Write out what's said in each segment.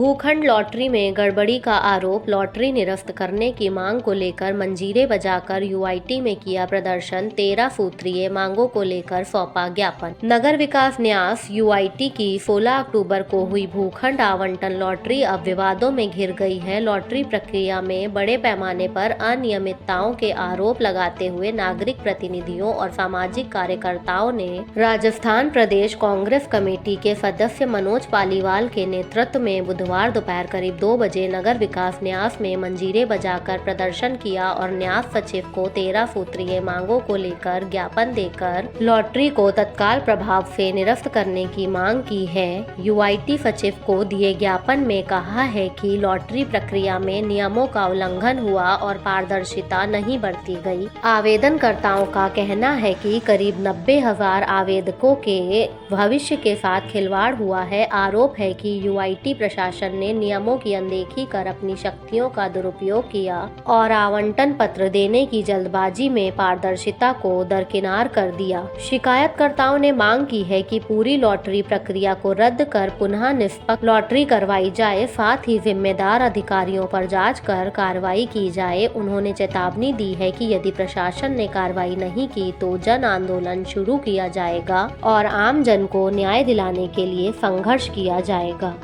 भूखंड लॉटरी में गड़बड़ी का आरोप। लॉटरी निरस्त करने की मांग को लेकर मंजीरे बजाकर यूआईटी में किया प्रदर्शन। 13 सूत्रीय मांगों को लेकर सौंपा ज्ञापन। नगर विकास न्यास यूआईटी की 16 अक्टूबर को हुई भूखंड आवंटन लॉटरी अब विवादों में घिर गई है। लॉटरी प्रक्रिया में बड़े पैमाने पर अनियमितताओं के आरोप लगाते हुए नागरिक प्रतिनिधियों और सामाजिक कार्यकर्ताओं ने राजस्थान प्रदेश कांग्रेस कमेटी के सदस्य मनोज पालीवाल के नेतृत्व में बुधवार दोपहर करीब 2 बजे नगर विकास न्यास में मंजीरे बजाकर प्रदर्शन किया और न्यास सचिव को 13 सूत्रीय मांगों को लेकर ज्ञापन देकर लॉटरी को तत्काल प्रभाव से निरस्त करने की मांग की है। यूआईटी सचिव को दिए ज्ञापन में कहा है कि लॉटरी प्रक्रिया में नियमों का उल्लंघन हुआ और पारदर्शिता नहीं बरती गई। आवेदनकर्ताओं का कहना है कि करीब 90,000 आवेदकों के भविष्य के साथ खिलवाड़ हुआ है। आरोप है कि यूआईटी प्रशासन ने नियमों की अनदेखी कर अपनी शक्तियों का दुरुपयोग किया और आवंटन पत्र देने की जल्दबाजी में पारदर्शिता को दरकिनार कर दिया। शिकायतकर्ताओं ने मांग की है कि पूरी लॉटरी प्रक्रिया को रद्द कर पुनः निष्पक्ष लॉटरी करवाई जाए, साथ ही जिम्मेदार अधिकारियों पर जांच कर कार्रवाई की जाए। उन्होंने चेतावनी दी है कि यदि प्रशासन ने कार्रवाई नहीं की तो जन आंदोलन शुरू किया जाएगा और आम जन को न्याय दिलाने के लिए संघर्ष किया जाएगा।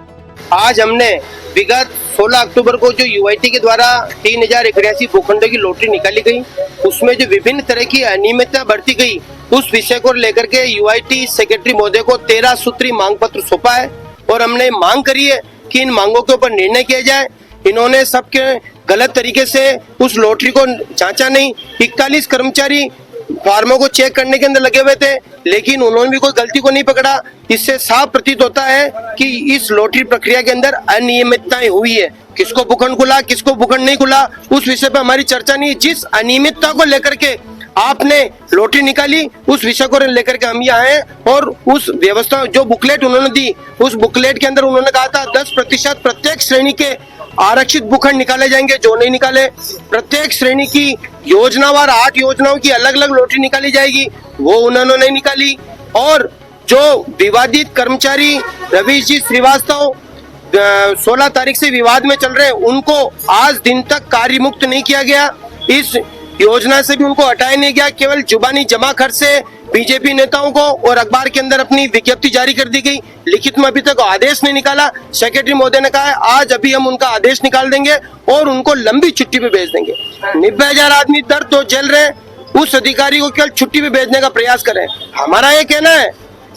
आज हमने विगत 16 अक्टूबर को जो यूआईटी के द्वारा 3081 भूखंडों की लॉटरी निकाली गई, उसमें जो विभिन्न तरह की अनियमितता बरती गई, उस विषय को लेकर के यूआईटी सेक्रेटरी महोदय को 13 सूत्री मांग पत्र सौंपा है और हमने मांग करी है कि इन मांगों के ऊपर निर्णय किया जाए। इन्होंने सबके गलत तरीके से उस लॉटरी को जांचा नहीं। 41 कर्मचारी फार्मों को चेक करने के अंदर लगे हुए थे, लेकिन उन्होंने भी कोई गलती को नहीं पकड़ा। इससे साफ प्रतीत होता है कि इस लॉटरी प्रक्रिया के अंदर अनियमितताएं हुई है। किसको भूखंड खुला, किसको भूखंड नहीं खुला, उस विषय पर हमारी चर्चा नहीं। जिस अनियमितता को लेकर के आपने लॉटरी निकाली, उस विषय को लेकर के हम यहाँ हैं और उस व्यवस्था जो बुकलेट उन्होंने दी, उस बुकलेट के अंदर उन्होंने कहा था 10% प्रत्येक श्रेणी के आरक्षित भूखंड निकाले जाएंगे। जो नहीं निकाले, प्रत्येक श्रेणी की योजनावार 8 योजनाओं की अलग अलग लॉटरी निकाली जाएगी, वो उन्होंने नहीं निकाली। और जो विवादित कर्मचारी रवीश जी श्रीवास्तव 16 तारीख से विवाद में चल रहे हैं, उनको आज दिन तक कार्य मुक्त नहीं किया गया। इस योजना से भी उनको हटाया नहीं गया। केवल जुबानी जमा खर्च से बीजेपी नेताओं को और अखबार के अंदर अपनी विज्ञप्ति जारी कर दी गई। लिखित में अभी तक आदेश नहीं निकाला। सेक्रेटरी महोदय ने कहा है आज अभी हम उनका आदेश निकाल देंगे और उनको लंबी छुट्टी पे भेज देंगे। 90,000 आदमी दर तो जल रहे हैं, उस अधिकारी को केवल छुट्टी पे भेजने का प्रयास करें। हमारा ये कहना है,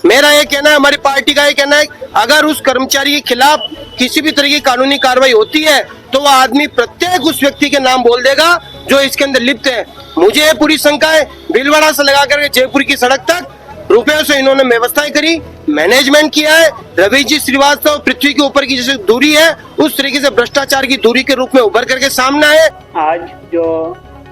मेरा ये कहना है, हमारी पार्टी का ये कहना है, अगर उस कर्मचारी के खिलाफ किसी भी तरह की कानूनी कार्रवाई होती है तो वह आदमी प्रत्येक उस व्यक्ति के नाम बोल देगा जो इसके अंदर लिप्त है। मुझे पूरी शंका है, भीलवाड़ा से लगा करके जयपुर की सड़क तक रुपयों से इन्होंने व्यवस्थाएं करी, मैनेजमेंट किया है। रवि जी श्रीवास्तव पृथ्वी के ऊपर की जैसे दूरी है, उस तरीके से भ्रष्टाचार की दूरी के रूप में उभर करके सामने आए। आज जो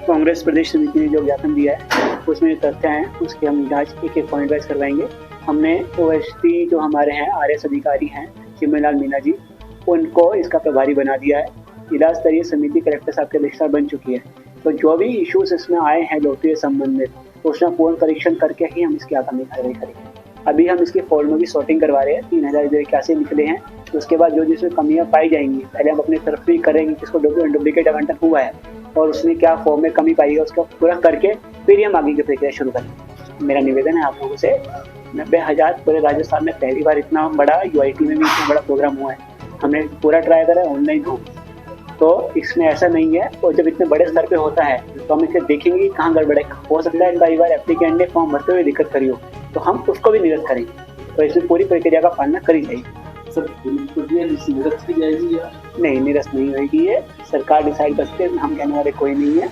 कांग्रेस प्रदेश समिति ने जो ज्ञापन दिया है, उसमें जो तथ्य हैं उसकी हम जांच एक पॉइंट वाइज करवाएंगे। हमने ओएसडी जो हमारे हैं आरएस अधिकारी हैं चिमनलाल मीना जी, उनको इसका प्रभारी बना दिया है। जिला स्तरीय समिति कलेक्टर साहब की अध्यक्षता बन चुकी है। तो जो भी इश्यूज इसमें आए हैं लॉटरी से संबंधित, तो उसमें पूर्ण परीक्षण करके ही हम इसकी आगामी कार्रवाई करेंगे। अभी हम इसके फॉर्म की सॉर्टिंग करवा रहे हैं। 3081 निकले हैं, तो उसके बाद जो जिसमें कमियां पाई जाएंगी पहले हम अपनी तरफ भी करेंगे किसको डुप्लीकेट आवंटन हुआ है और उसमें क्या फॉर्म में कमी पाई है उसको पूरा करके फिर हम आगे की प्रक्रिया शुरू करेंगे। मेरा निवेदन है आप लोगों से, 90,000 पूरे राजस्थान में पहली बार इतना बड़ा यूआईटी में भी इतना बड़ा प्रोग्राम हुआ है। हमने पूरा ट्राई करा है ऑनलाइन हो, तो इसमें ऐसा नहीं है। और जब इतने बड़े स्तर पे होता है तो हम इसे देखेंगे कहाँ गड़बड़ है। हो सकता है कई बार एप्लीकेंट ने फॉर्म भरते हुए दिक्कत करी हो, तो हम उसको भी निरस्त करेंगे। तो इसमें पूरी प्रक्रिया का पालना करी जाएगी। सर निरस्त की जाएगी या नहीं? निरस्त नहीं होगी, ये सरकार डिसाइड करते हैं, हम कहने वाले कोई नहीं है।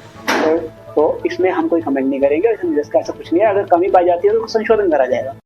तो इसमें हम कोई कमेंट नहीं करेंगे। इसमें निरस्त का ऐसा कुछ नहीं है। अगर कमी पाई जाती है तो संशोधन करा जाएगा।